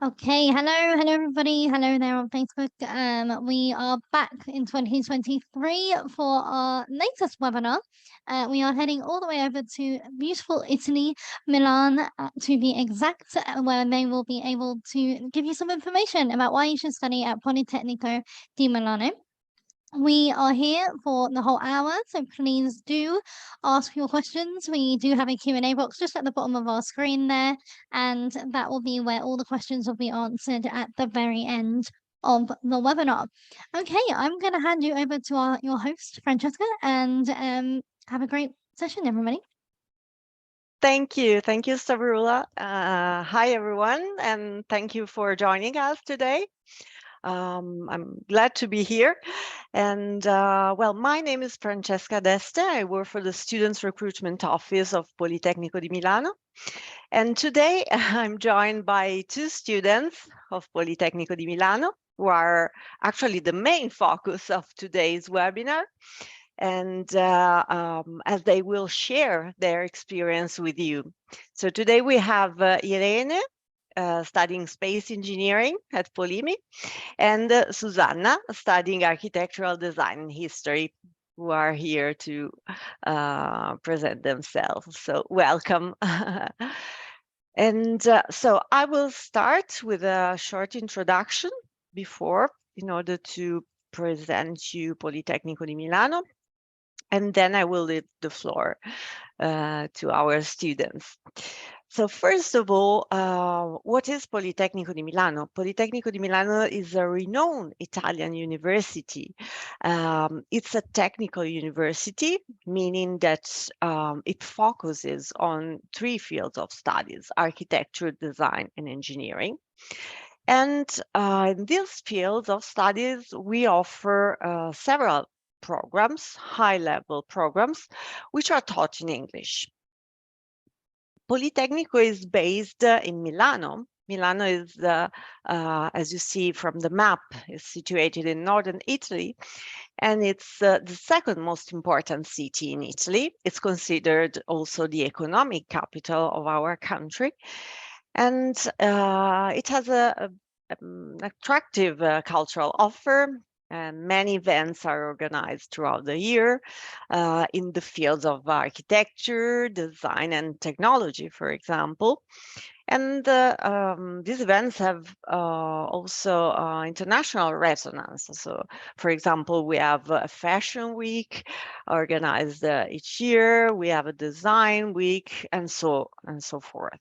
Okay, hello everybody. Hello there on Facebook. We are back in 2023 for our latest webinar. We are heading all the way over to beautiful Italy, Milan, to be exact, where they will be able to give you some information about why you should study at Politecnico di Milano. We are here for the whole hour, so please do ask your questions. We do have a Q&A box just at the bottom of our screen there, and that will be where all the questions will be answered at the very end of the webinar. Okay, I'm going to hand you over to your host, Francesca, and have a great session, everybody. Thank you, Sabrula. Hi, everyone, and thank you for joining us today. I'm glad to be here. And well, my name is Francesca Deste. I work for the Students Recruitment Office of Politecnico di Milano. And today I'm joined by two students of Politecnico di Milano, who are actually the main focus of today's webinar. And as they will share their experience with you. So today we have Irene, studying space engineering at Polimi, and Zuzanna, studying architectural design and history, who are here to present themselves. So welcome. And so I will start with a short introduction in order to present you Politecnico di Milano. And then I will leave the floor to our students. So first of all, what is Politecnico di Milano? Politecnico di Milano is a renowned Italian university. It's a technical university, meaning that it focuses on three fields of studies: architecture, design, and engineering. And in these fields of studies, we offer several programs, high-level programs, which are taught in English. Politecnico is based in Milano. Milano is, as you see from the map, is situated in northern Italy, and it's the second most important city in Italy. It's considered also the economic capital of our country, and it has an attractive cultural offer. Many events are organized throughout the year in the fields of architecture, design, and technology, for example. And these events have also international resonance. So, for example, we have a fashion week organized each year. We have a design week, and so forth.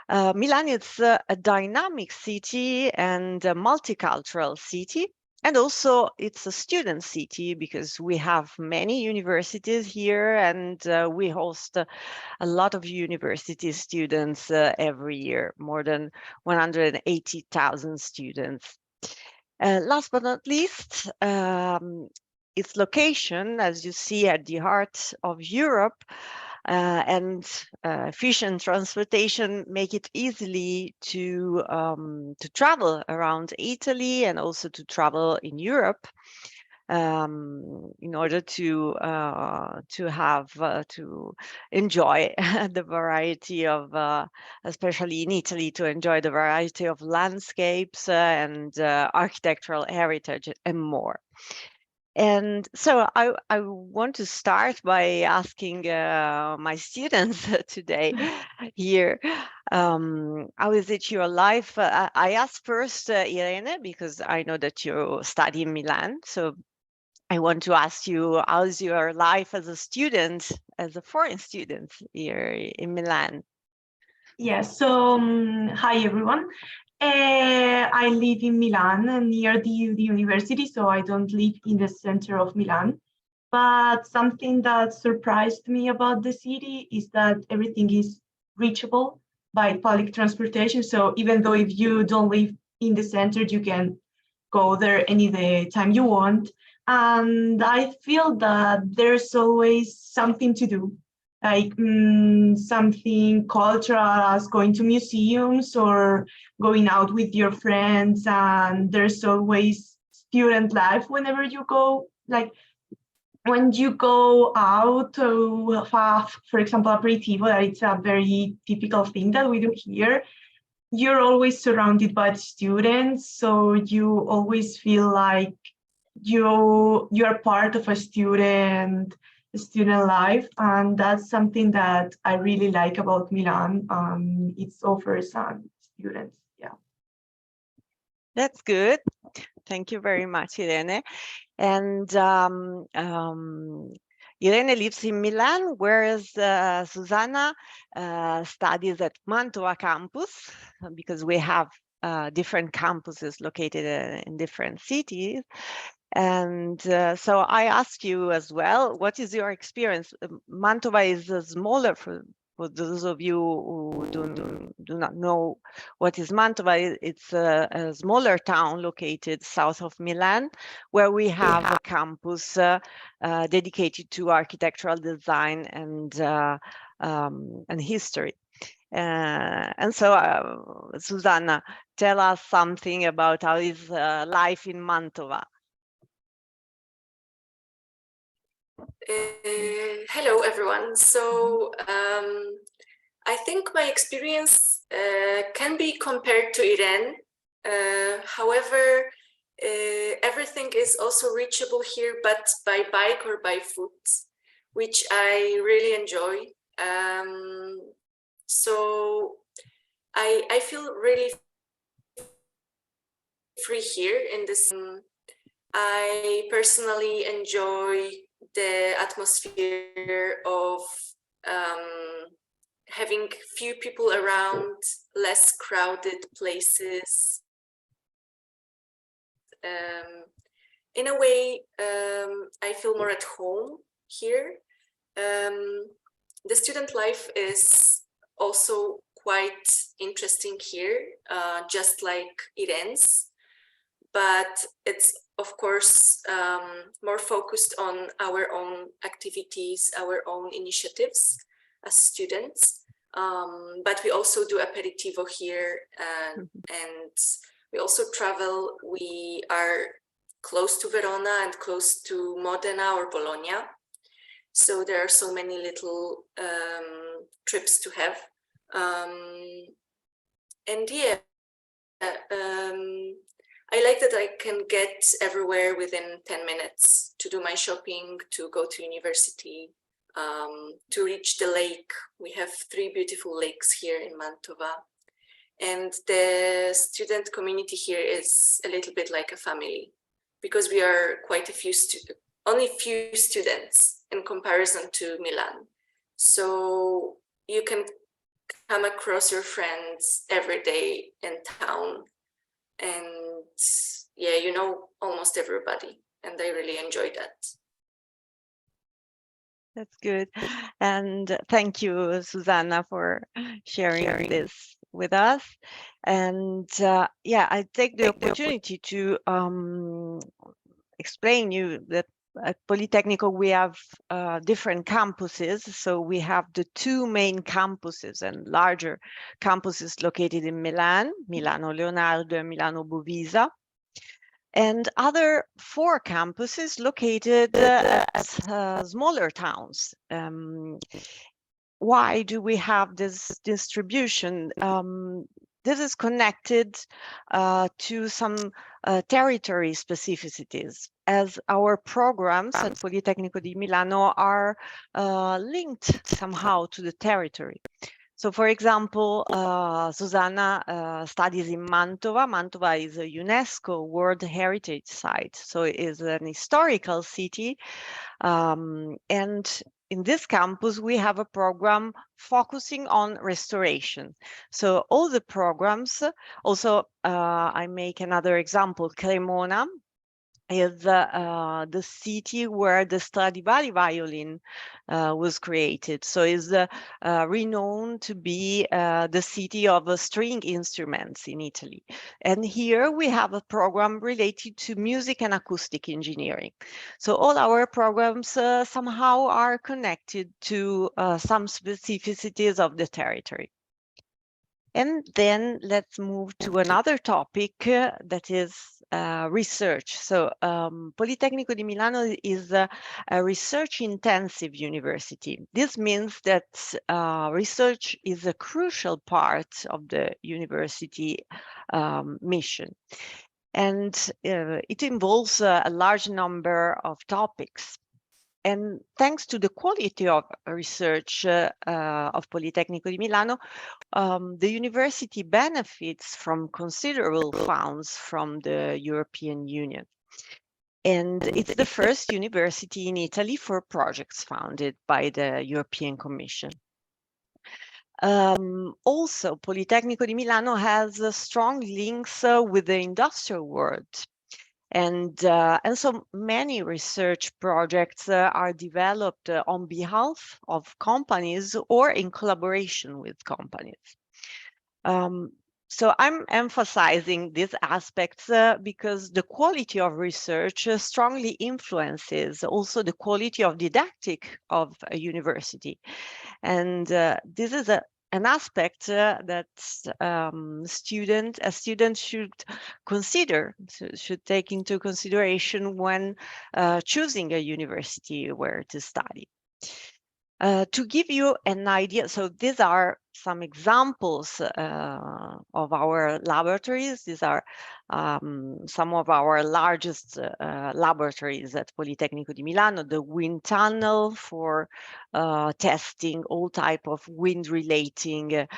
Milan is a dynamic city and a multicultural city. And also it's a student city because we have many universities here, and we host a lot of university students every year, more than 180,000 students. Last but not least, its location, as you see, at the heart of Europe, and efficient transportation make it easily to travel around Italy and also to travel in Europe in order to enjoy the variety of, especially in Italy, to enjoy the variety of landscapes and architectural heritage and more. And so I want to start by asking my students today here, how is it your life? I asked first Irene, because I know that you study in Milan. So I want to ask you, how's your life as a student, as a foreign student here in Milan? Yes, so hi everyone. I live in Milan near the university, so I don't live in the center of Milan. But something that surprised me about the city is that everything is reachable by public transportation. So even though if you don't live in the center, you can go there any time you want. And I feel that there's always something to do, like something cultural as going to museums or going out with your friends. And there's always student life whenever you go, like when you go out to have, for example, aperitivo, that it's a very typical thing that we do here. you're always surrounded by the students, so you always feel like you are part of a student life, and that's something that I really like about Milan. It offers students. Yeah. That's good. Thank you very much, Irene. And Irene lives in Milan, whereas Zuzanna studies at Mantova campus, because we have different campuses located in different cities. And so I ask you as well, what is your experience? Mantova is smaller, for those of you who do not know what is Mantova. It's a smaller town located south of Milan, where we have a campus dedicated to architectural design and history. And so, Zuzanna, tell us something about how is life in Mantova. Hello, everyone. So I think my experience can be compared to Irene. However, everything is also reachable here, but by bike or by foot, which I really enjoy. So I feel really free here in this. I personally enjoy the atmosphere of having few people around, less crowded places. In a way, I feel more at home here. The student life is also quite interesting here, just like Irene's, but it's of course more focused on our own activities, our own initiatives as students. But we also do aperitivo here, and we also travel. We are close to Verona and close to Modena or Bologna. So there are so many little trips to have. And yeah, I like that I can get everywhere within 10 minutes to do my shopping, to go to university, to reach the lake. We have 3 beautiful lakes here in Mantova. And the student community here is a little bit like a family, because we are quite a few only few students in comparison to Milan. So you can come across your friends every day in town, and yeah, you know almost everybody, and I really enjoy that. That's good. And thank you, Zuzanna, for sharing this with us. And yeah, I take the opportunity to explain you that at Politecnico we have different campuses. So we have the 2 main campuses and larger campuses located in Milan, Milano Leonardo and Milano Bovisa, and other 4 campuses located at smaller towns. Why do we have this distribution? This is connected to some territory specificities, as our programs at Politecnico di Milano are linked somehow to the territory. So, for example, Zuzanna studies in Mantova. Mantova is a UNESCO World Heritage Site, so it is an historical city. And in this campus, we have a program focusing on restoration. So all the programs, also I make another example, Cremona is the city where the Stradivari violin was created. So is renowned to be the city of string instruments in Italy. And here we have a program related to music and acoustic engineering. So all our programs somehow are connected to some specificities of the territory. And then let's move to another topic that is research. So Politecnico di Milano is a research-intensive university. This means that research is a crucial part of the university mission. And it involves a large number of topics. And thanks to the quality of research of Politecnico di Milano, the university benefits from considerable funds from the European Union. And it's the first university in Italy for projects funded by the European Commission. Also, Politecnico di Milano has strong links with the industrial world. And so many research projects are developed on behalf of companies or in collaboration with companies. So I'm emphasizing these aspects because the quality of research strongly influences also the quality of didactic of a university. And this is an aspect that a student should consider, should take into consideration when choosing a university where to study. To give you an idea, so these are some examples of our laboratories. These are some of our largest laboratories at Politecnico di Milano, the wind tunnel for testing all type of wind-related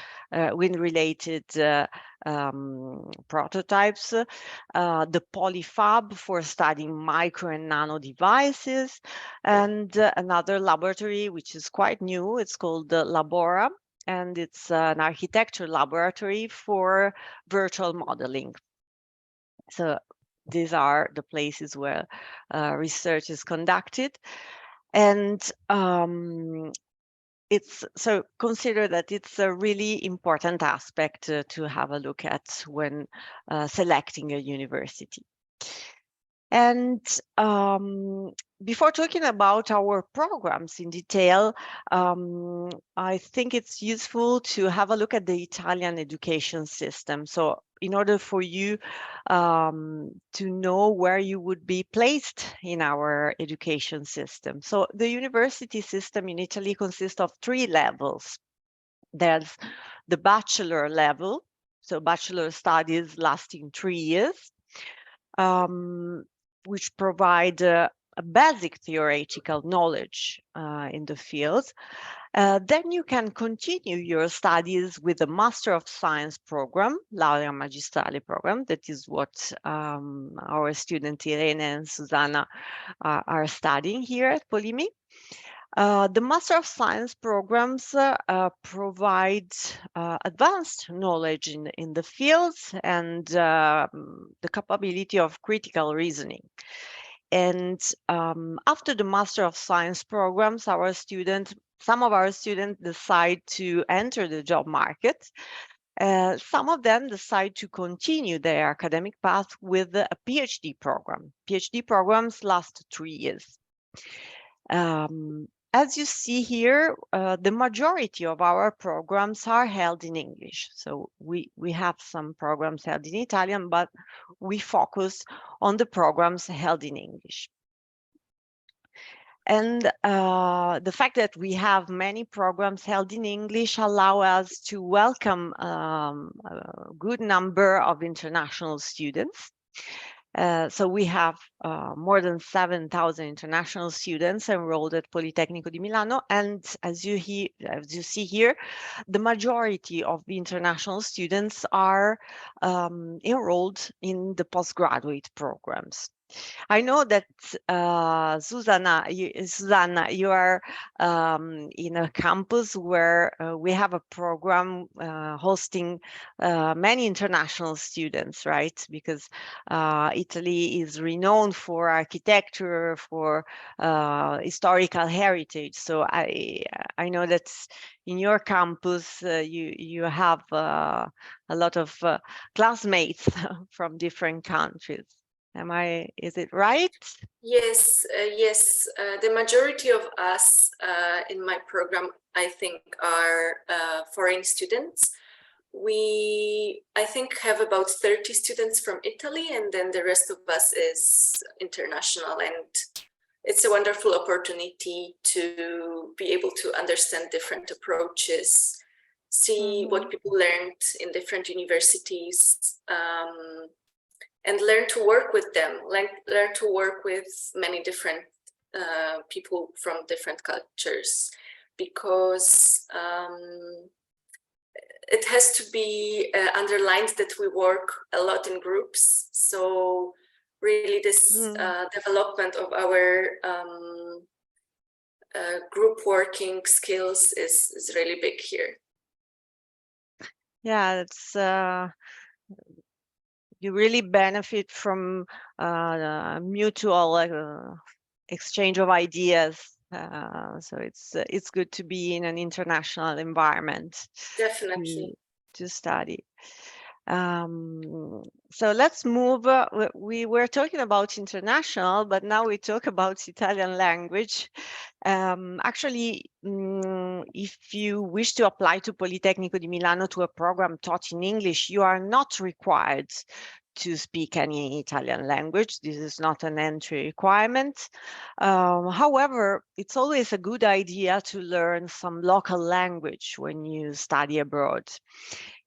prototypes, the Polyfab for studying micro and nano devices, and another laboratory which is quite new. It's called the Labora, and it's an architecture laboratory for virtual modeling. So these are the places where research is conducted. And so consider that it's a really important aspect to have a look at when selecting a university. And before talking about our programs in detail, I think it's useful to have a look at the Italian education system. So in order for you to know where you would be placed in our education system. So the university system in Italy consists of 3 levels. There's the bachelor level, so bachelor studies lasting 3 years, which provide a basic theoretical knowledge in the field. Then you can continue your studies with a Master of Science program, Laurea Magistrale program. That is what our student Irene and Zuzanna are studying here at Polimi. The Master of Science programs provide advanced knowledge in the fields and the capability of critical reasoning. And after the Master of Science programs, some of our students decide to enter the job market. Some of them decide to continue their academic path with a PhD program. PhD programs last 3 years. As you see here, the majority of our programs are held in English. So we have some programs held in Italian, but we focus on the programs held in English. And the fact that we have many programs held in English allow us to welcome a good number of international students. So we have more than 7,000 international students enrolled at Politecnico di Milano, and as you see here, the majority of the international students are enrolled in the postgraduate programs. I know that Zuzanna, you are in a campus where we have a program hosting many international students, right? Because Italy is renowned for architecture, for historical heritage. So I know that in your campus you have a lot of classmates from different countries. Is it right? Yes, yes. The majority of us in my program, I think, are foreign students. we, I think, have about 30 students from Italy, and then the rest of us is international. And it's a wonderful opportunity to be able to understand different approaches, see what people learned in different universities, and learn to work with them, learn to work with many different people from different cultures, because it has to be underlined that we work a lot in groups. So really this development of our group working skills is really big here. Yeah, it's you really benefit from mutual exchange of ideas. So it's good to be in an international environment. Definitely. To study. So let's move. We were talking about international, but now we talk about Italian language. Actually, if you wish to apply to Politecnico di Milano to a program taught in English, you are not required to speak any Italian language. This is not an entry requirement. However, it's always a good idea to learn some local language when you study abroad.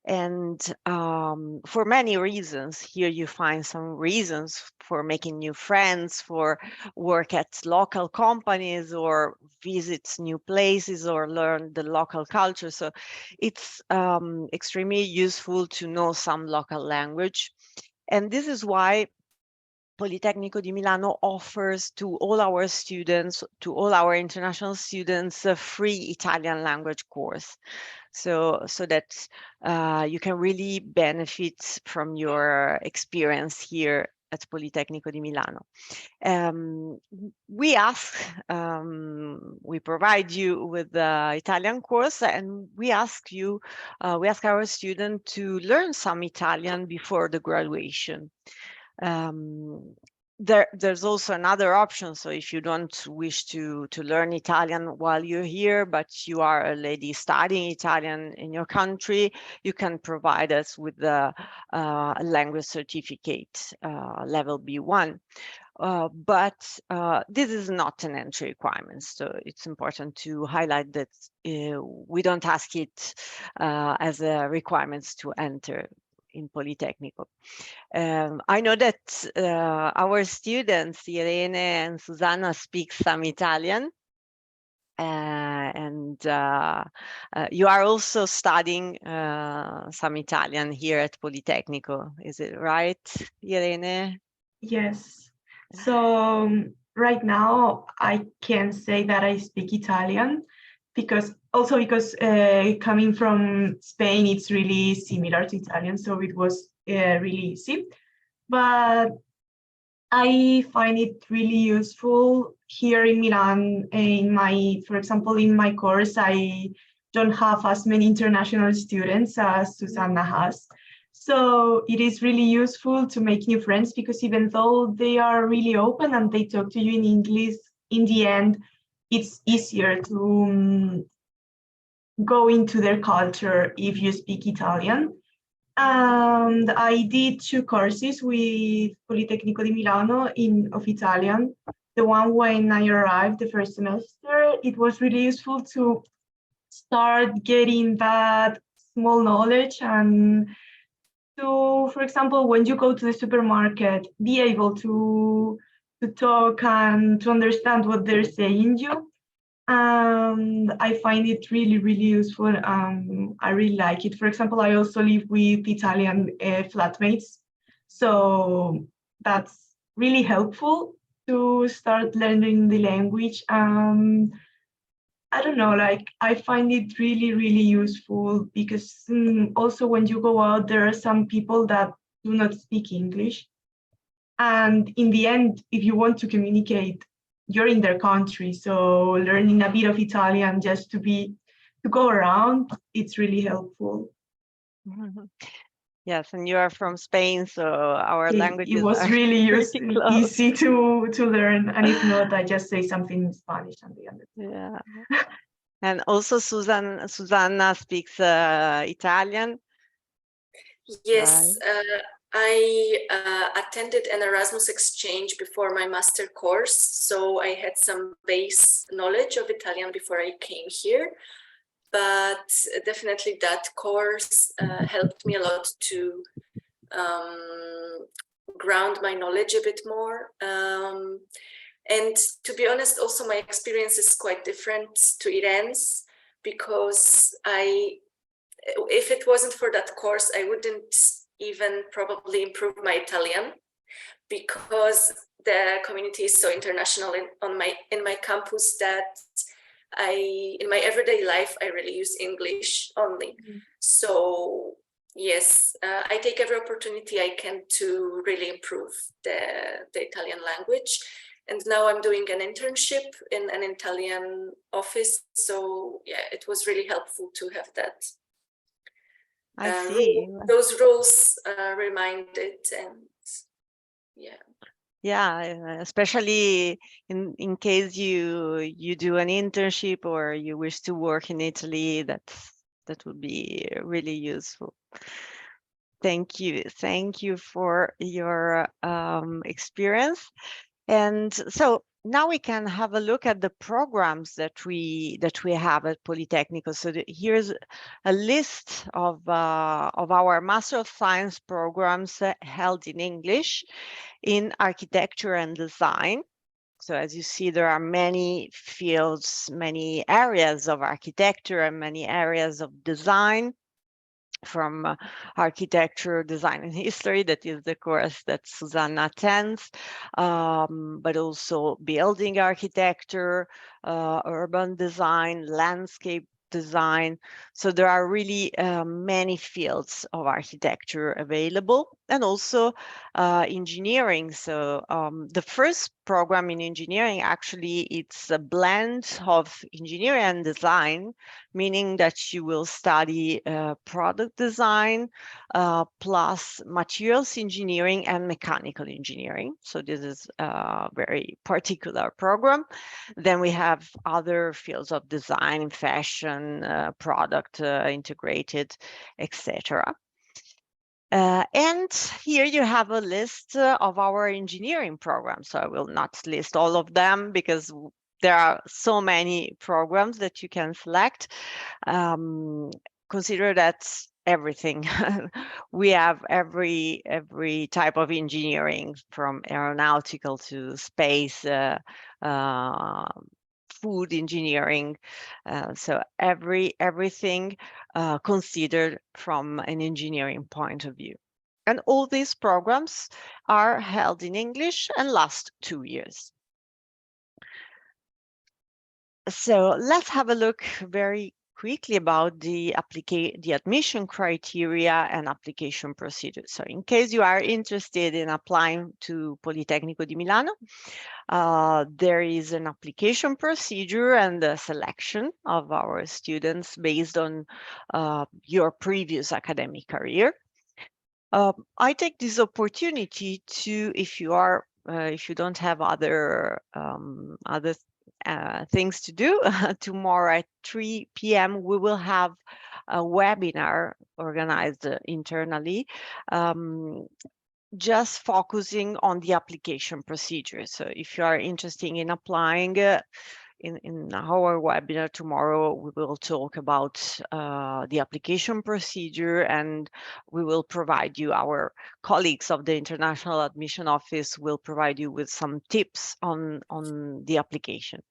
And for many reasons, here you find some reasons for making new friends, for work at local companies, or visit new places, or learn the local culture. So it's extremely useful to know some local language. And this is why Politecnico di Milano offers to all our students, to all our international students, a free Italian language course. So that you can really benefit from your experience here at Politecnico di Milano. We provide you with the Italian course, and we ask our student to learn some Italian before the graduation. There's also another option. So if you don't wish to learn Italian while you're here, but you are already studying Italian in your country, you can provide us with the language certificate, level B1. But this is not an entry requirement. So it's important to highlight that we don't ask it as a requirement to enter in Politecnico. I know that our students, Irene and Zuzanna, speak some Italian. And you are also studying some Italian here at Politecnico. Is it right, Irene? Yes. So right now I can say that I speak Italian, because coming from Spain, it's really similar to Italian, so it was really easy. But I find it really useful here in Milan. For example, in my course, I don't have as many international students as Zuzanna has. So it is really useful to make new friends, because even though they are really open and they talk to you in English, in the end, it's easier to go into their culture if you speak Italian. And I did 2 courses with Politecnico di Milano of Italian. The one when I arrived the first semester, it was really useful to start getting that small knowledge, and to, for example, when you go to the supermarket, be able to talk and to understand what they're saying you. And I find it really, really useful. I really like it. For example, I also live with Italian flatmates, so that's really helpful to start learning the language. I don't know, like, I find it really, really useful, because also when you go out, there are some people that do not speak English. And in the end, if you want to communicate, you're in their country. So learning a bit of Italian just to go around, it's really helpful. Yes, and you are from Spain, so our languages it was are really easy to learn. And if not, I just say something in Spanish and they understand. Yeah. And also Susanna speaks Italian. Yes, I attended an Erasmus exchange before my master course, so I had some base knowledge of Italian before I came here. But definitely that course helped me a lot to ground my knowledge a bit more. And to be honest, also my experience is quite different to Irene's, because if it wasn't for that course, I wouldn't even probably improve my Italian, because the community is so international in my campus that in my everyday life, I really use English only. So yes, I take every opportunity I can to really improve the Italian language. And now I'm doing an internship in an Italian office. So yeah, it was really helpful to have that. I see. Those rules reminded, and yeah. Yeah, especially in case you do an internship or you wish to work in Italy, that would be really useful. Thank you for your experience. And so now we can have a look at the programs that we have at Politecnico. So here's a list of our Master of Science programs held in English in architecture and design. So as you see, there are many fields, many areas of architecture and many areas of design, from architecture, design and history, that is the course that Zuzanna attends, but also building architecture, urban design, landscape design. So there are really many fields of architecture available, and also engineering. So the first program in engineering, actually, it's a blend of engineering and design, meaning that you will study product design plus materials engineering and mechanical engineering. So this is a very particular program. Then we have other fields of design, fashion, product integrated, etc. And here you have a list of our engineering programs. So I will not list all of them because there are so many programs that you can select. Consider that everything. We have every type of engineering, from aeronautical to space, food engineering. So everything considered from an engineering point of view. And all these programs are held in English and last 2 years. So let's have a look very quickly about the admission criteria and application procedures. So in case you are interested in applying to Politecnico di Milano, there is an application procedure and a selection of our students based on your previous academic career. I take this opportunity to, if you don't have other things to do, tomorrow at 3 p.m. we will have a webinar organized internally, just focusing on the application procedure. So if you are interested in applying, in our webinar tomorrow, we will talk about the application procedure, and we will provide you, our colleagues of the International Admission Office will provide you with some tips on the application.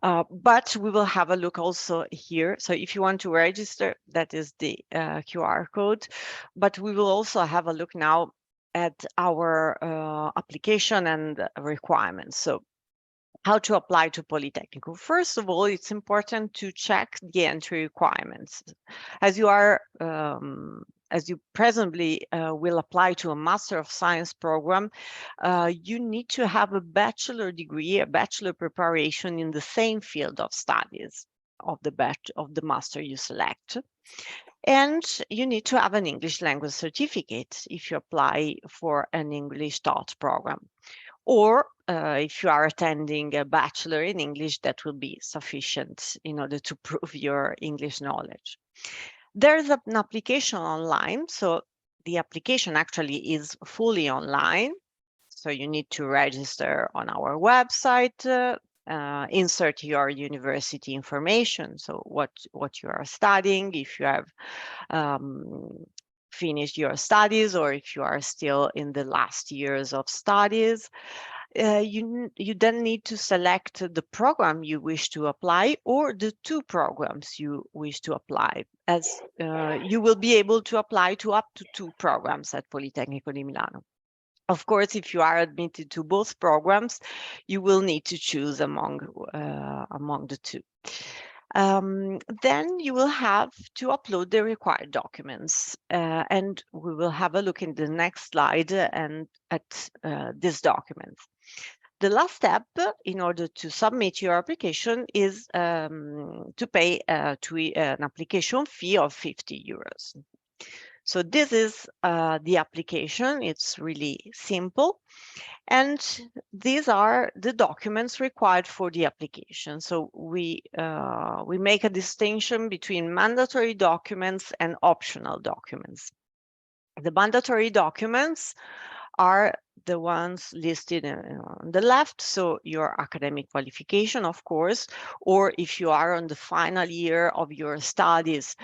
But we will have a look also here. So if you want to register, that is the QR code. But we will also have a look now at our application and requirements. So how to apply to Politecnico. First of all, it's important to check the entry requirements. As you are, as you presently will apply to a Master of Science program, you need to have a bachelor degree, a bachelor preparation in the same field of studies of the master you select. And you need to have an English language certificate if you apply for an English taught program. Or if you are attending a bachelor in English, that will be sufficient in order to prove your English knowledge. There's an application online, so the application actually is fully online. So you need to register on our website, insert your university information. So what you are studying, if you have finished your studies or if you are still in the last years of studies. You then need to select the program you wish to apply or the two programs you wish to apply, as you will be able to apply to up to 2 programs at Politecnico di Milano. Of course, if you are admitted to both programs, you will need to choose among the two. Then you will have to upload the required documents, and we will have a look in the next slide and at these documents. The last step in order to submit your application is to pay an application fee of 50 euros. So this is the application. It's really simple. And these are the documents required for the application. So we make a distinction between mandatory documents and optional documents. The mandatory documents are the ones listed on the left. So your academic qualification, of course, or if you are on the final year of your studies,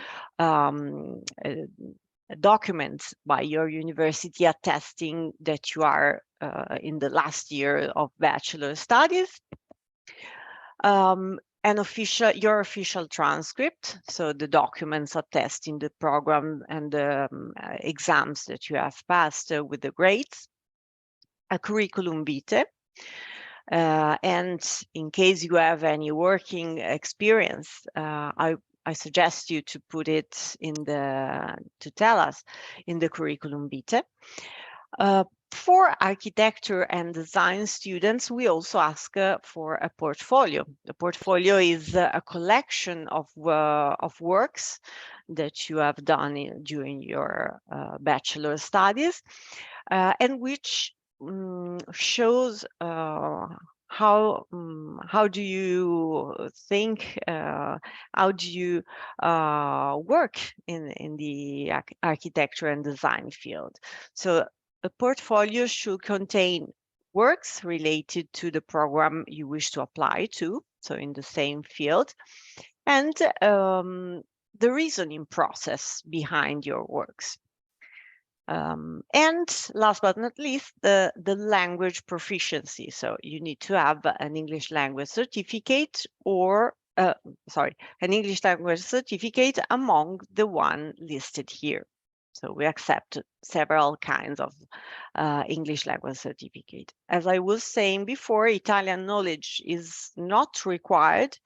documents by your university attesting that you are in the last year of bachelor studies. Your official transcript, so the documents attesting the program and the exams that you have passed with the grades. A curriculum vitae, and in case you have any working experience, I suggest you to put it to tell us in the curriculum vitae. For architecture and design students, we also ask for a portfolio. The portfolio is a collection of works that you have done during your bachelor studies, and which shows how do you think, how do you work in the architecture and design field. So a portfolio should contain works related to the program you wish to apply to, so in the same field, and the reasoning process behind your works. And last but not least, the language proficiency. So you need to have an English language certificate or, an English language certificate among the one listed here. So we accept several kinds of English language certificate. As I was saying before, Italian knowledge is not required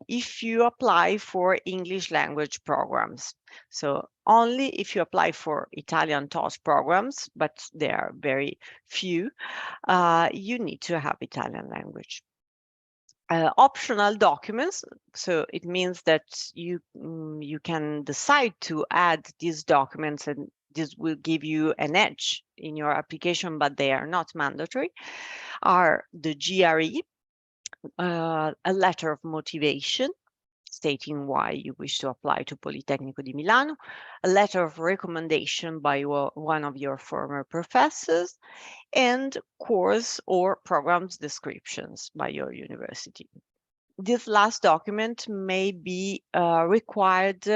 if you apply for English language programs. So only if you apply for Italian TOS programs, but there are very few, you need to have Italian language. Optional documents, so it means that you can decide to add these documents, and this will give you an edge in your application, but they are not mandatory, are the GRE, a letter of motivation stating why you wish to apply to Politecnico di Milano, a letter of recommendation by one of your former professors, and course or programs descriptions by your university. This last document may be required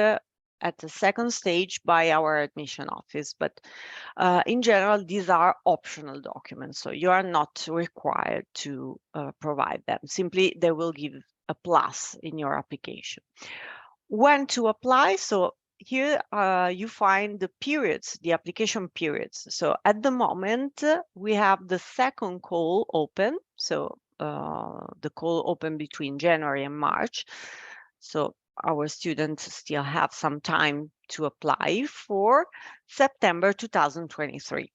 at the second stage by our admission office, but in general, these are optional documents, so you are not required to provide them. Simply, they will give a plus in your application. When to apply? So here you find the periods, the application periods. So at the moment, we have the second call open. So the call open between January and March. So our students still have some time to apply for September 2023.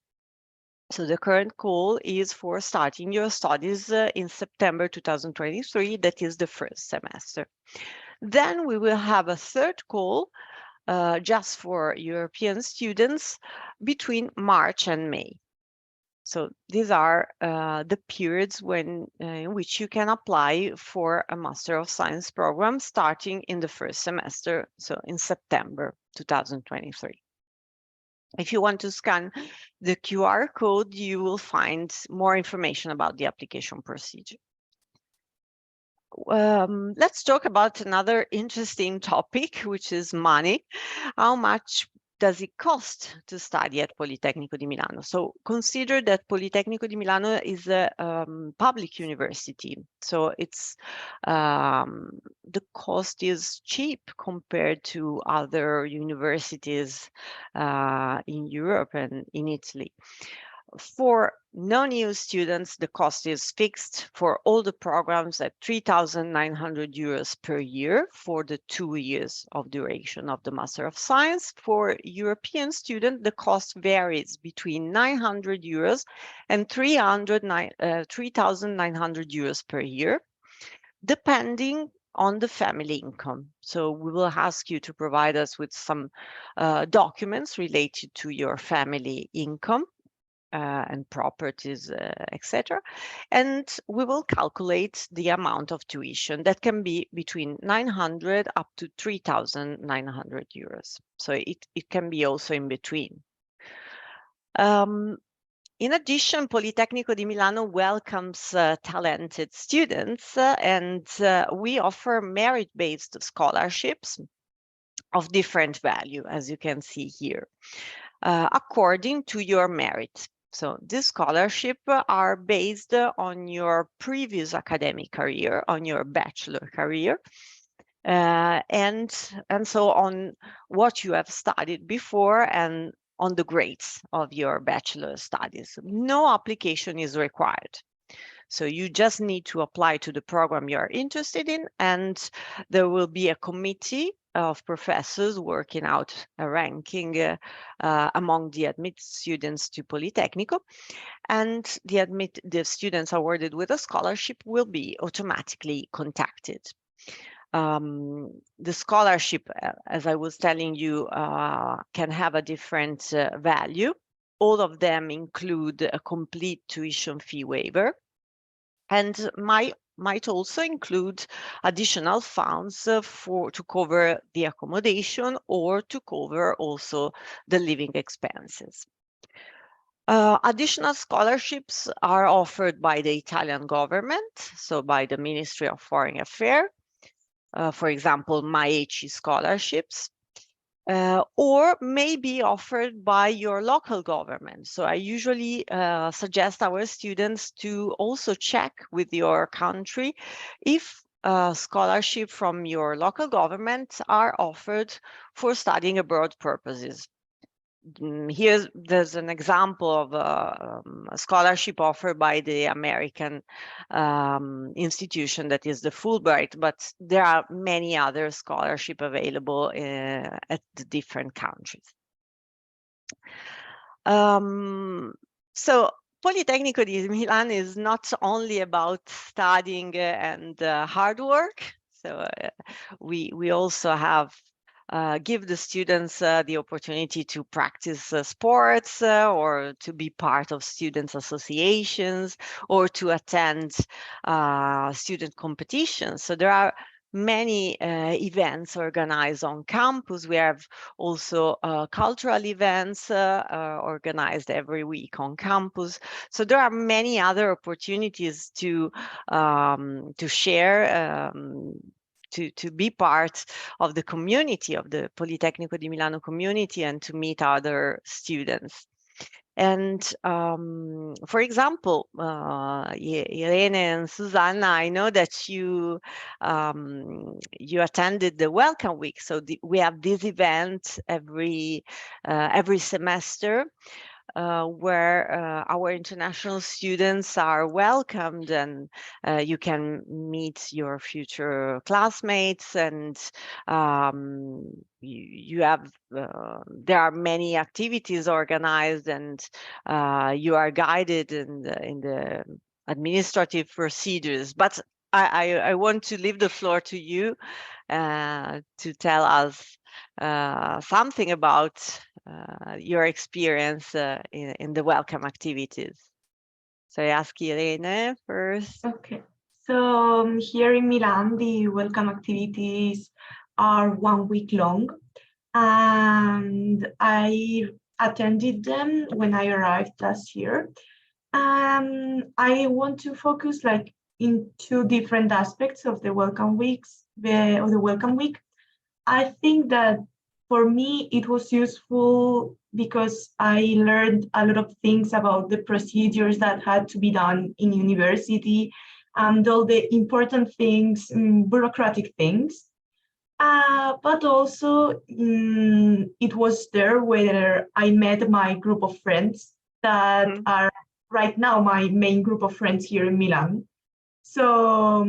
So the current call is for starting your studies in September 2023, that is the first semester. Then we will have a third call just for European students between March and May. So these are the periods in which you can apply for a Master of Science program starting in the first semester, so in September 2023. If you want to scan the QR code, you will find more information about the application procedure. Let's talk about another interesting topic, which is money. How much does it cost to study at Politecnico di Milano? So consider that Politecnico di Milano is a public university. So it's the cost is cheap compared to other universities in Europe and in Italy. For non-EU students, the cost is fixed for all the programs at 3,900 euros per year for the 2 years of duration of the Master of Science. For European students, the cost varies between 900 euros and 3,900 euros per year, depending on the family income. So we will ask you to provide us with some documents related to your family income. And properties, etc. And we will calculate the amount of tuition that can be between 900 up to 3,900 euros. So it can be also in between. In addition, Politecnico di Milano welcomes talented students and we offer merit-based scholarships of different value, as you can see here, according to your merit. So these scholarships are based on your previous academic career, on your bachelor career, and so on what you have studied before and on the grades of your bachelor studies. No application is required. So you just need to apply to the program you're interested in, and there will be a committee of professors working out a ranking among the admitted students to Politecnico, and the students awarded with a scholarship will be automatically contacted. The scholarship, as I was telling you, can have a different value. All of them include a complete tuition fee waiver, and might also include additional funds to cover the accommodation or to cover also the living expenses. Additional scholarships are offered by the Italian government, so by the Ministry of Foreign Affairs, for example, MAECI scholarships, or may be offered by your local government. So I usually suggest our students to also check with your country if scholarship from your local government are offered for studying abroad purposes. There's an example of a scholarship offered by the American institution that is the Fulbright, but there are many other scholarships available at the different countries. So Politecnico di Milano is not only about studying and hard work. So we also have give the students the opportunity to practice sports or to be part of students' associations or to attend student competitions. So there are many events organized on campus. We have also cultural events organized every week on campus. So there are many other opportunities to share, to be part of the community, of the Politecnico di Milano community, and to meet other students. And for example, Irene and Zuzanna, I know that you attended the Welcome Week. So we have this event every semester. Where our international students are welcomed, and you can meet your future classmates, and you have there are many activities organized, and you are guided in the administrative procedures. But I want to leave the floor to you to tell us something about your experience in the welcome activities. So I ask Irene first. Okay, so here in Milan, the welcome activities are 1 week long, and I attended them when I arrived last year. I want to focus like in two different aspects of the welcome weeks, of the welcome week. I think that for me, it was useful because I learned a lot of things about the procedures that had to be done in university and all the important things, bureaucratic things. But also, it was there where I met my group of friends that are right now my main group of friends here in Milan. So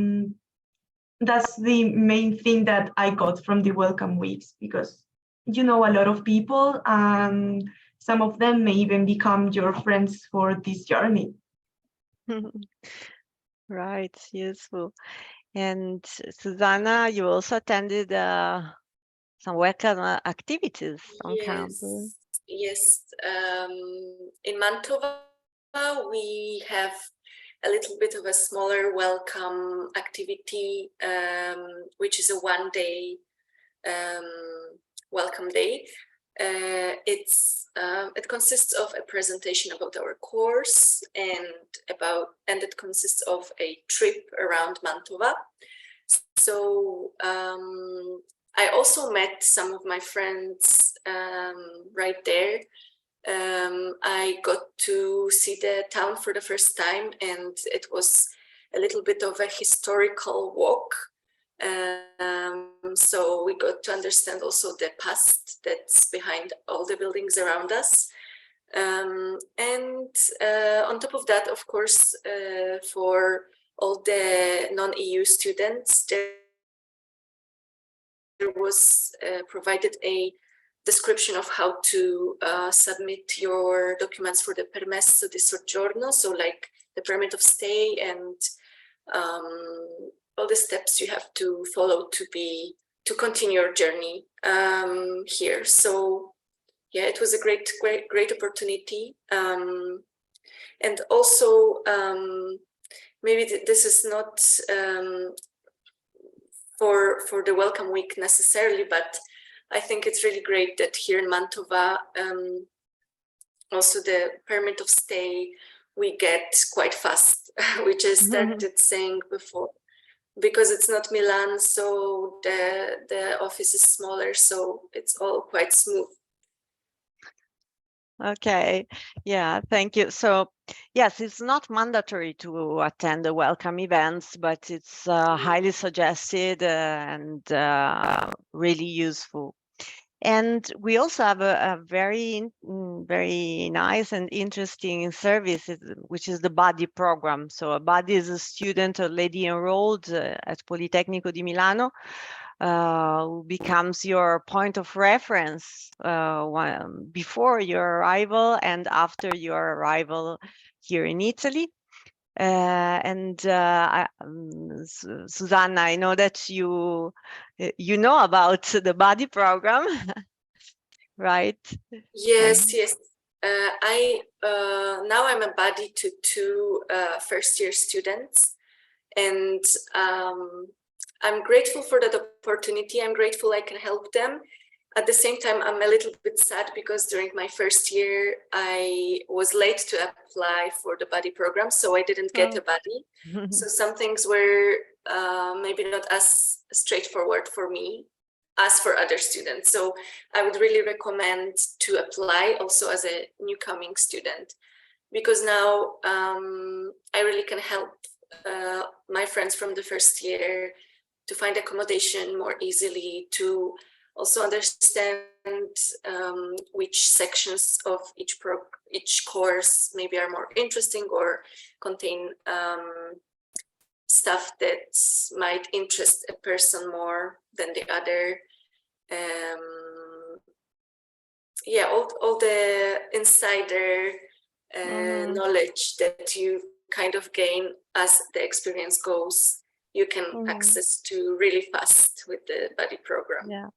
that's the main thing that I got from the welcome weeks, because you know a lot of people and some of them may even become your friends for this journey. Right, useful. And Zuzanna, you also attended some welcome activities on campus. Yes. In Mantova, we have a little bit of a smaller welcome activity, which is a one-day welcome day. It consists of a presentation about our course and it consists of a trip around Mantova. So I also met some of my friends right there. I got to see the town for the first time, and it was a little bit of a historical walk. So we got to understand also the past that's behind all the buildings around us. And on top of that, of course, for all the non-EU students, there was provided a description of how to submit your documents for the permesso di soggiorno, so like the permit of stay and all the steps you have to follow to continue your journey here. So yeah, it was a great opportunity. And also, maybe this is not for the welcome week necessarily, but I think it's really great that here in Mantova, also the permit of stay we get quite fast, which I started saying before, because it's not Milan, so the office is smaller, so it's all quite smooth. Okay, yeah, thank you. So yes, it's not mandatory to attend the welcome events, but it's highly suggested and really useful. And we also have a very nice and interesting service, which is the buddy program. So a buddy is a student or lady enrolled at Politecnico di Milano, who becomes your point of reference before your arrival and after your arrival here in Italy. Zuzanna, I know that you know about the buddy program, right? Yes. Now I'm a buddy to two first-year students, and I'm grateful for that opportunity. I'm grateful I can help them. At the same time, I'm a little bit sad because during my first year, I was late to apply for the buddy program, so I didn't get a buddy. So some things were maybe not as straightforward for me as for other students. So I would really recommend to apply also as a newcoming student, because now I really can help my friends from the first year to find accommodation more easily, to also understand which sections of each course maybe are more interesting or contain stuff that might interest a person more than the other. Yeah, all the insider knowledge that you kind of gain as the experience goes, you can access to really fast with the buddy program. Yeah.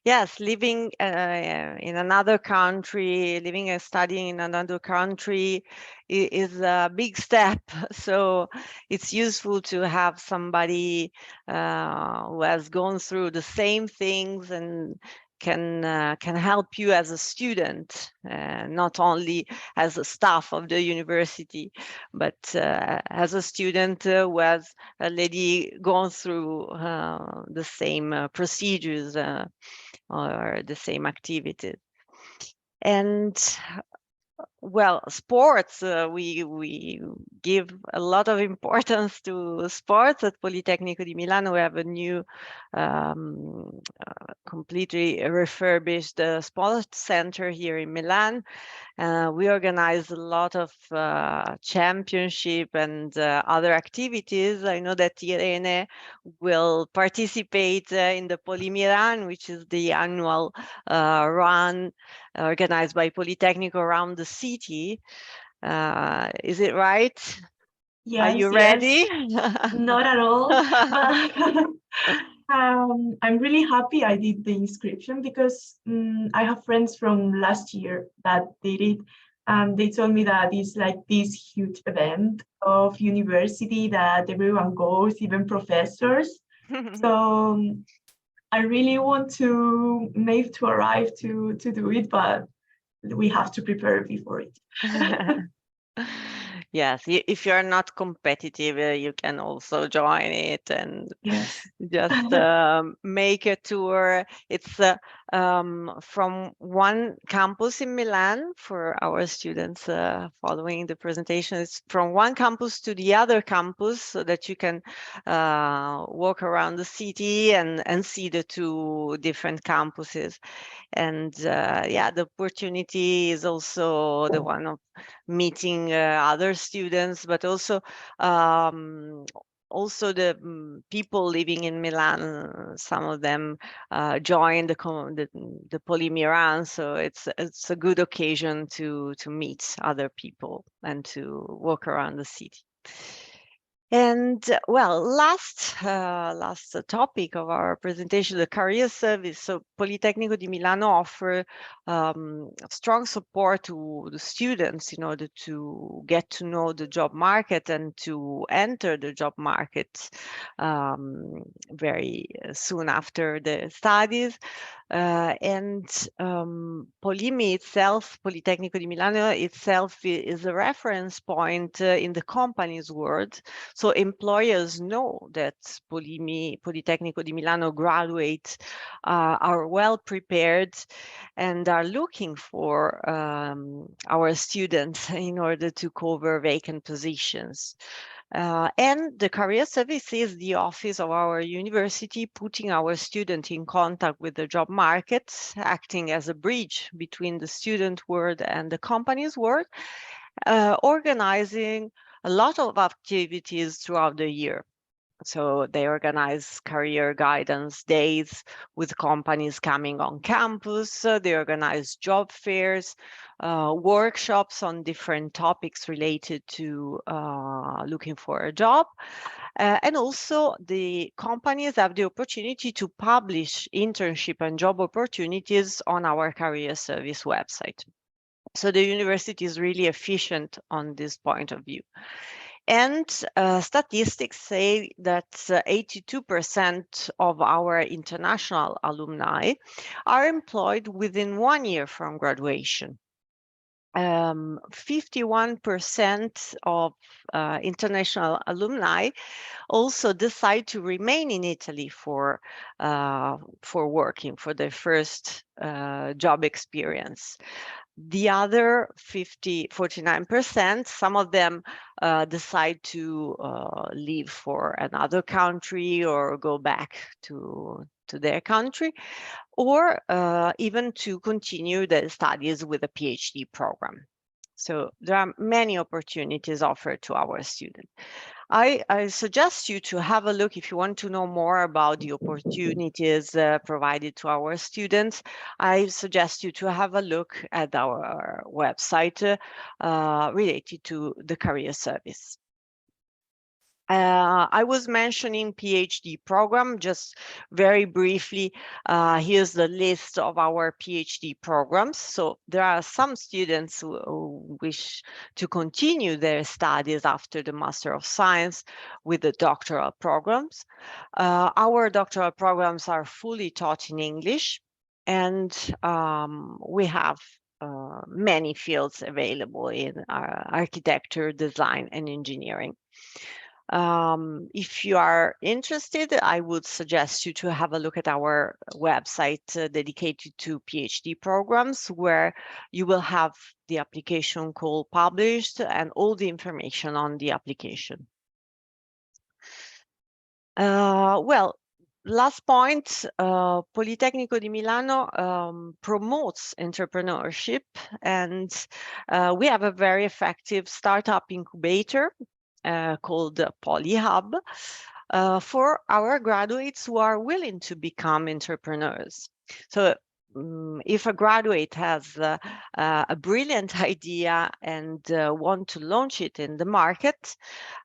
Yes, living in another country, living and studying in another country is a big step. So it's useful to have somebody who has gone through the same things and can help you as a student, not only as a staff of the university, but as a student who has already gone through the same procedures or the same activities. And well, sports, we give a lot of importance to sports at Politecnico di Milano. We have a new completely refurbished sports center here in Milan. We organize a lot of championship and other activities. I know that Irene will participate in the Polimi run, which is the annual run organized by Politecnico around the city. Is it right? Yes, Are you ready? Not at all. But I'm really happy I did the inscription because I have friends from last year that did it. They told me that it's like this huge event of university that everyone goes, even professors. So I really want to arrive to do it, but we have to prepare before it. Yes, if you're not competitive, you can also join it and Yes. just make a tour. It's from one campus in Milan for our students following the presentation. It's from one campus to the other campus so that you can walk around the city and see the two different campuses. And yeah, the opportunity is also the one of meeting other students, but also the people living in Milan. Some of them join the Polimi run, so it's a good occasion to meet other people and to walk around the city. And well, last topic of our presentation, the career service. So Politecnico di Milano offer strong support to the students in order to get to know the job market and to enter the job market very soon after the studies. And Polimi itself, Politecnico di Milano itself, is a reference point in the company's world. So employers know that Politecnico di Milano graduates are well prepared and are looking for our students in order to cover vacant positions. And the career service is the office of our university, putting our student in contact with the job market, acting as a bridge between the student world and the company's world, organizing a lot of activities throughout the year. So they organize career guidance days with companies coming on campus. They organize job fairs, workshops on different topics related to looking for a job. And also the companies have the opportunity to publish internship and job opportunities on our career service website. So the university is really efficient on this point of view. And statistics say that 82% of our international alumni are employed within 1 year from graduation. 51% of international alumni also decide to remain in Italy for working, for their first job experience. The other 49%, some of them decide to leave for another country or go back to their country, or even to continue their studies with a PhD program. So there are many opportunities offered to our students. I suggest you to have a look if you want to know more about the opportunities provided to our students. I suggest you to have a look at our website related to the career service. I was mentioning PhD program, just very briefly. Here's the list of our PhD programs. So there are some students who wish to continue their studies after the Master of Science with the doctoral programs. Our doctoral programs are fully taught in English. and we have many fields available in architecture, design, and engineering. If you are interested, I would suggest you to have a look at our website dedicated to PhD programs, where you will have the application call published and all the information on the application. Well, last point, Politecnico di Milano promotes entrepreneurship, and we have a very effective startup incubator called PoliHub for our graduates who are willing to become entrepreneurs. So if a graduate has a brilliant idea and want to launch it in the market,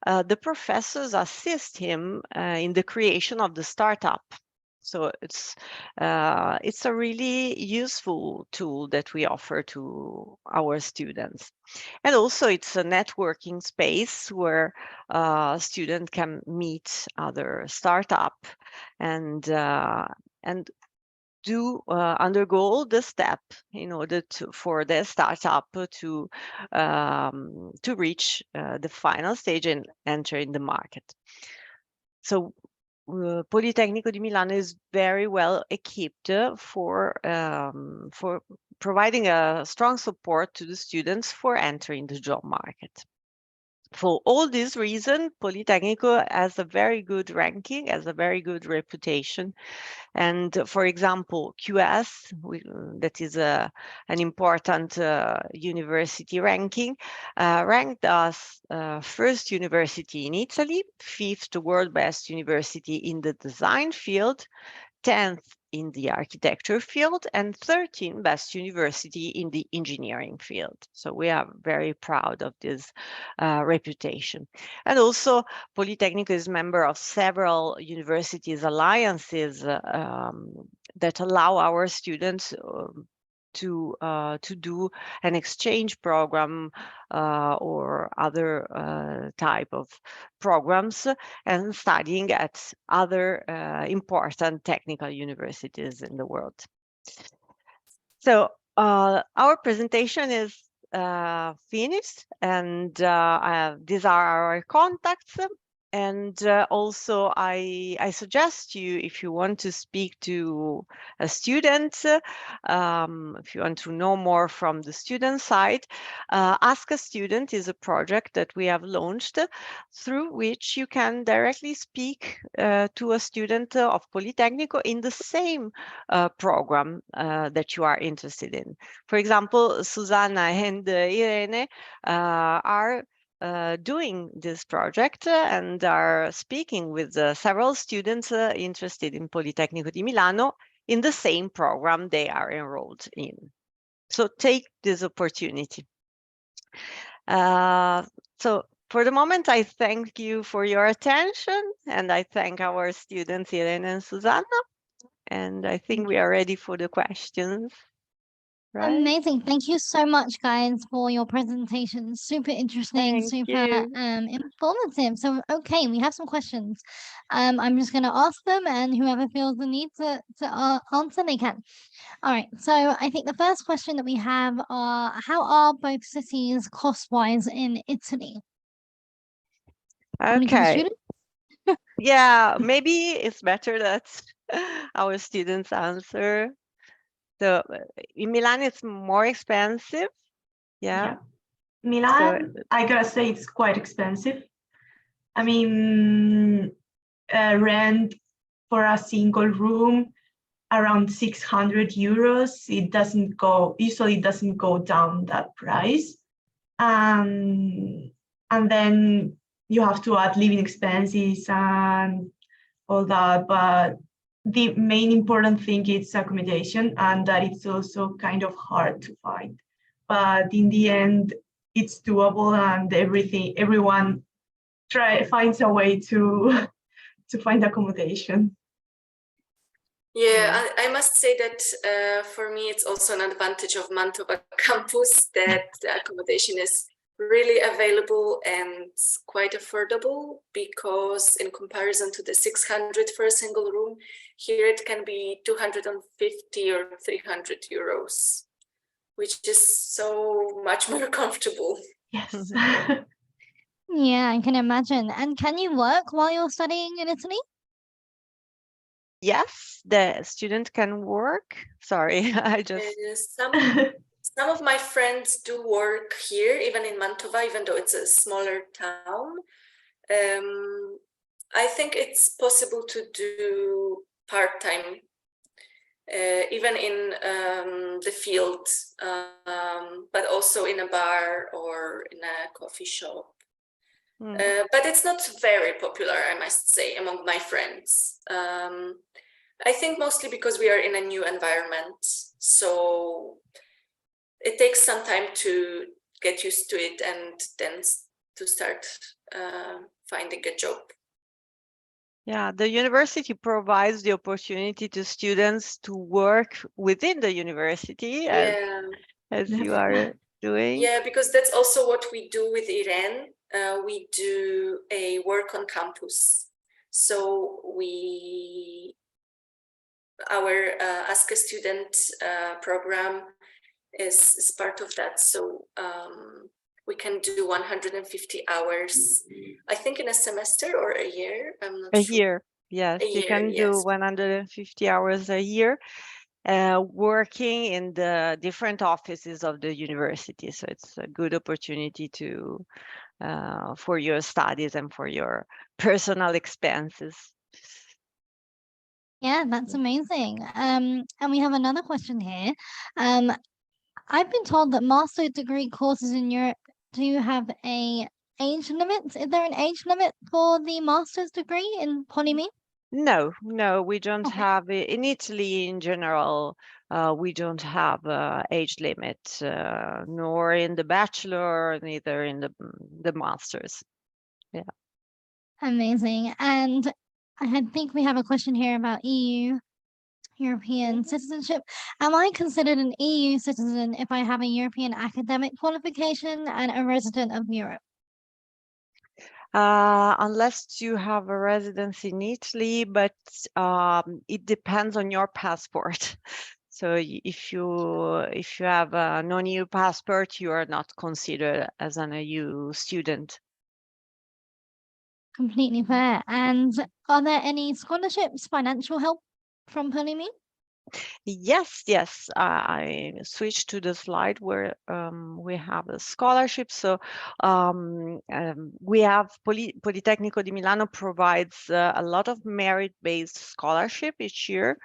the professors assist him in the creation of the startup. So it's a really useful tool that we offer to our students. And also it's a networking space where students can meet other startup and do undergo all the step in order for the startup to reach the final stage and enter in the market. So Politecnico di Milano is very well equipped for providing a strong support to the students for entering the job market. For all these reasons, Politecnico has a very good ranking, has a very good reputation. And for example, QS, that is an important university ranking, ranked us first university in Italy, 5th world best university in the design field, 10th in the architecture field, and 13th best university in the engineering field. So we are very proud of this reputation. And also Politecnico is member of several universities alliances that allow our students to do an exchange program or other type of programs and studying at other important technical universities in the world. So our presentation is finished, and these are our contacts. And also, I suggest you, if you want to speak to a student, if you want to know more from the student side, Ask a Student is a project that we have launched through which you can directly speak to a student of Politecnico in the same program that you are interested in. For example, Zuzanna and Irene are doing this project and are speaking with several students interested in Politecnico di Milano in the same program they are enrolled in. So take this opportunity. So for the moment, I thank you for your attention, and I thank our students, Irene and Zuzanna, and I think we are ready for the questions. Right? Amazing. Thank you so much, guys, for your presentation. Super interesting, Thank super you. informative. So, okay, we have some questions. I'm just going to ask them, and whoever feels the need to answer, they can. All right. So, I think the first question that we have are, how are both cities cost-wise in Italy? Okay. Yeah, maybe it's better that our students answer. So in Milan, it's more expensive. Yeah. Milan, So, I gotta say it's quite expensive. I mean, rent for a single room around 600 euros. It usually doesn't go down that price. And then you have to add living expenses and all that. But the main important thing is accommodation, and that it's also kind of hard to find. But in the end, it's doable, and everyone finds a way to find accommodation. Yeah, I must say that for me, it's also an advantage of Mantova campus that the accommodation is really available and quite affordable, because in comparison to the 600 for a single room, Here it can be 250 or 300 euros, which is so much more comfortable. Yes. Yeah, I can imagine. And can you work while you're studying in Italy? Yes, the student can work. Sorry, I just Some of my friends do work here, even in Mantova, even though it's a smaller town. I think it's possible to do part-time, even in the field, but also in a bar or in a coffee shop. But it's not very popular, I must say, among my friends. I think mostly because we are in a new environment, so it takes some time to get used to it and then to start finding a job. Yeah, the university provides the opportunity to students to work within the university as you are doing. Yeah, because that's also what we do with Irene. We do a work on campus. So our Ask a Student program is part of that. So we can do 150 hours, I think, in a semester or a year. I'm not sure. Year, yes, you can do 150 hours a year, working in the different offices of the university. So it's a good opportunity to for your studies and for your personal expenses. Yeah, that's amazing. And we have another question here. I've been told that master's degree courses in Europe do have a age limit. Is there an age limit for the master's degree in Polimi? No, we don't have it. In Italy in general. We don't have age limit, nor in the bachelor, neither in the master's. Yeah. Amazing. And I think we have a question here about European citizenship. Am I considered an EU citizen if I have a European academic qualification and a resident of Europe? Unless you have a residence in Italy, but it depends on your passport. So if you have a non-EU passport, you are not considered as an EU student. Completely fair. And are there any scholarships, financial help from Polimi? Yes. I switched to the slide where we have a scholarship. So we have Politecnico di Milano provides a lot of merit-based scholarship each year.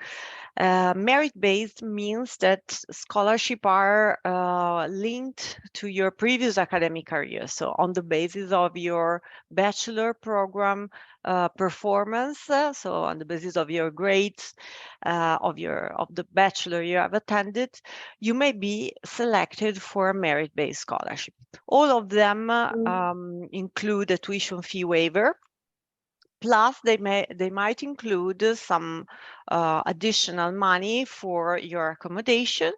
Merit-based means that scholarship are linked to your previous academic career. So on the basis of your bachelor program performance, so on the basis of your grades of the bachelor you have attended, you may be selected for a merit-based scholarship. All of them include a tuition fee waiver. Plus, they might include some additional money for your accommodation,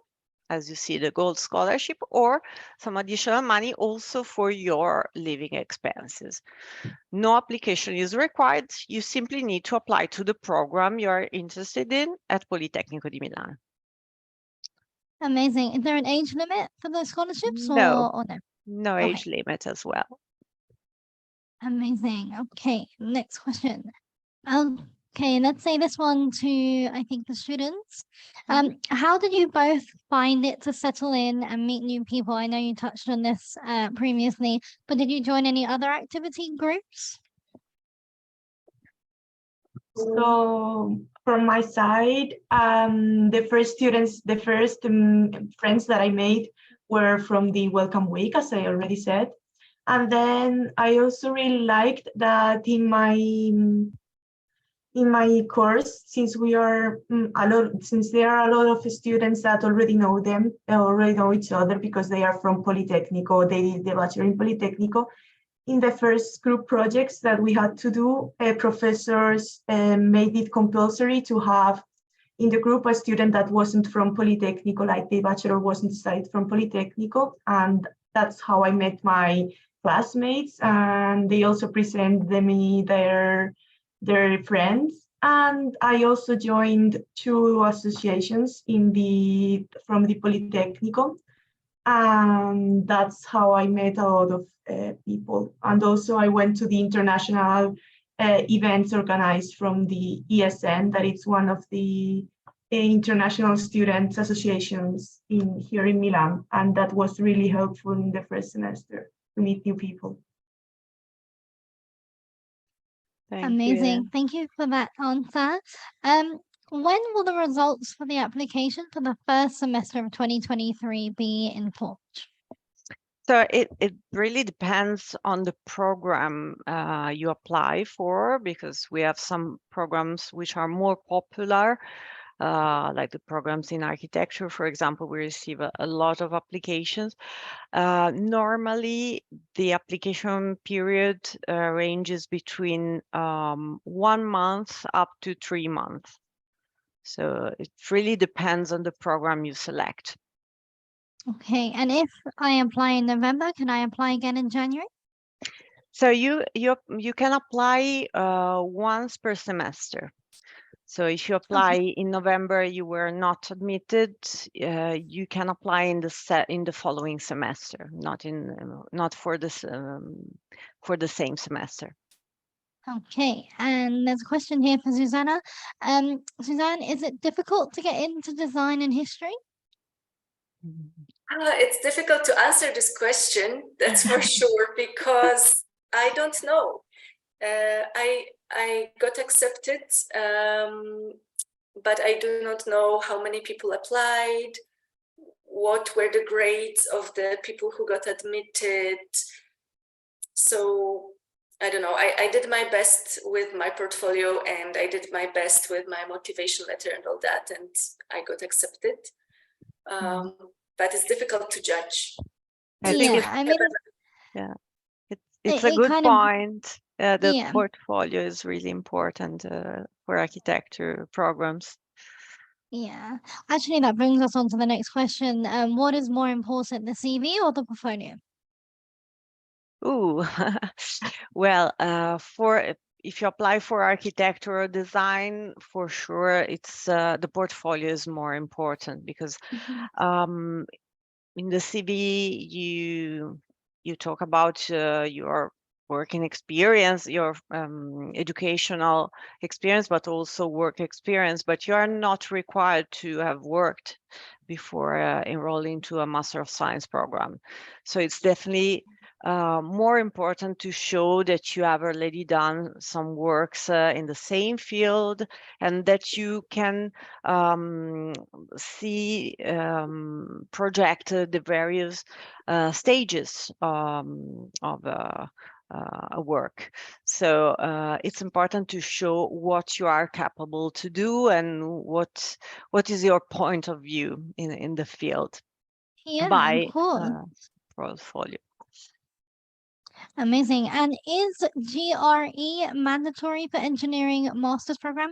as you see, the gold scholarship, or some additional money also for your living expenses. No application is required. You simply need to apply to the program you are interested in at Politecnico di Milano. Amazing. Is there an age limit for those scholarships No. or no? No age limit as well. Amazing. Okay, next question. Okay, let's say this one to, I think, the students. How did you both find it to settle in and meet new people? I know you touched on this previously, but did you join any other activity groups? So from my side, the first friends that I made were from the Welcome Week, as I already said. And then I also really liked that in my course, since there are a lot of students that already know each other because they are from Politecnico, they did the bachelor in Politecnico. In the first group projects that we had to do, professors made it compulsory to have in the group a student that wasn't from Politecnico, like the bachelor wasn't studied from Politecnico, and that's how I met my classmates, and they also presented me their friends. And I also joined 2 associations from the Politecnico. And that's how I met a lot of people. And also I went to the international events organized from the ESN, that it's one of the international students associations here in Milan. And that was really helpful in the first semester to meet new people. Amazing. You. Thank you for that answer. When will the results for the application for the first semester of 2023 be informed? So it really depends on the program you apply for, because we have some programs which are more popular, like the programs in architecture, for example. We receive a lot of applications. Normally, the application period ranges between 1 month up to 3 months. So it really depends on the program you select. Okay, and if I apply in November, can I apply again in January? So you can apply once per semester. So if you apply in November, you were not admitted, you can apply in the following semester, not for this for the same semester. Okay, and there's a question here for Zuzanna. Suzanne, is it difficult to get into design and history? It's difficult to answer this question, that's for sure, because I don't know. I got accepted, but I do not know how many people applied, what were the grades of the people who got admitted. So I don't know. I did my best with my portfolio, and I did my best with my motivation letter and all that, and I got accepted. But it's difficult to judge. I think it's a good point. The portfolio is really important for architecture programs. Yeah, actually, that brings us on to the next question. What is more important, the CV or the portfolio? Ooh, well, if you apply for architecture or design, for sure, it's the portfolio is more important, because in the CV you talk about your working experience, your educational experience, but also work experience, but you are not required to have worked before enrolling to a Master of Science program. So it's definitely more important to show that you have already done some works in the same field, and that you can see project the various stages of a work. So it's important to show what you are capable to do and what is your point of view in the field by portfolio. Amazing. And is GRE mandatory for engineering master's program?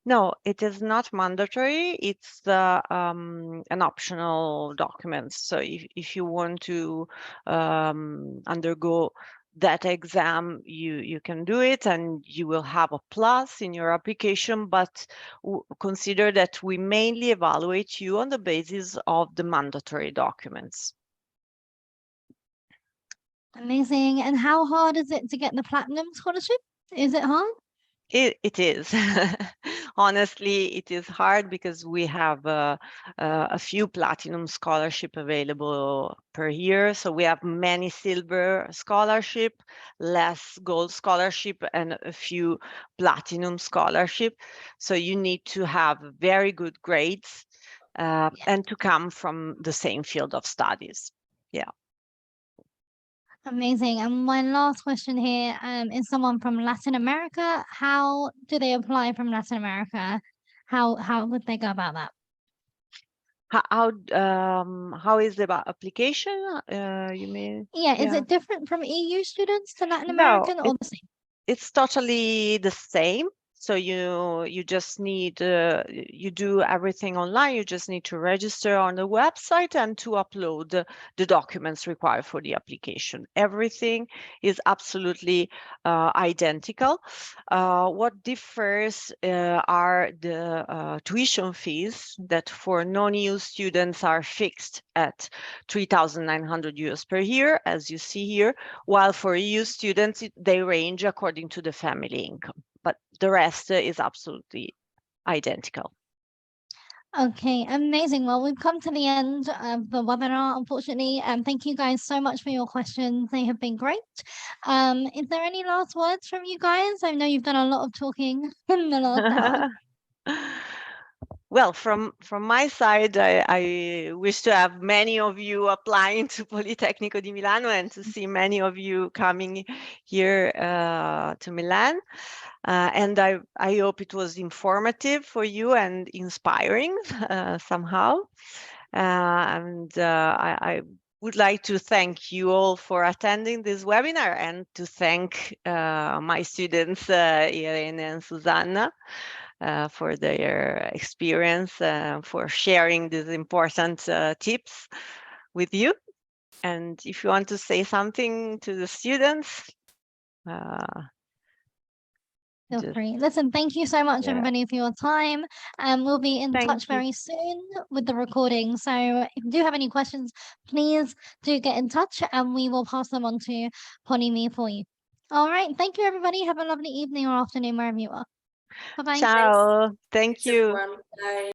No, it is not mandatory. It's an optional document. So if you want to undergo that exam, you can do it, and you will have a plus in your application, but consider that we mainly evaluate you on the basis of the mandatory documents. Amazing. And how hard is it to get the platinum scholarship? Is it hard? It is. Honestly, it is hard, because we have a few platinum scholarship available per year. So we have many silver scholarship, less gold scholarship, and a few platinum scholarship. So you need to have very good grades and to come from the same field of studies. Yeah. Amazing. And my last question here is someone from Latin America. How do they apply from Latin America? How would they go about that? How is the application? You mean? Yeah, is it different from EU students to Latin American, or the same? It's totally the same. So you just need, you do everything online. You just need to register on the website and to upload the documents required for the application. Everything is absolutely identical. What differs are the tuition fees that for non-EU students are fixed at 3,900 euros per year, as you see here, while for EU students, they range according to the family income. But the rest is absolutely identical. Okay, amazing. Well, we've come to the end of the webinar, unfortunately. Thank you guys so much for your questions. They have been great. Is there any last words from you guys? I know you've done a lot of talking in the last hour. Well, from my side, I wish to have many of you applying to Politecnico di Milano and to see many of you coming here to Milan. And I hope it was informative for you and inspiring somehow. I would like to thank you all for attending this webinar and to thank my students, Irene and Zuzanna, for their experience, for sharing these important tips with you. And if you want to say something to the students, feel free. Listen, thank you so much, everybody, for your time. We'll be in touch very soon with the recording. So if you do have any questions, please do get in touch and we will pass them on to Polimi for you. All right. Thank you, everybody. Have a lovely evening or afternoon wherever you are. Bye-bye. Ciao. Thank you. Bye.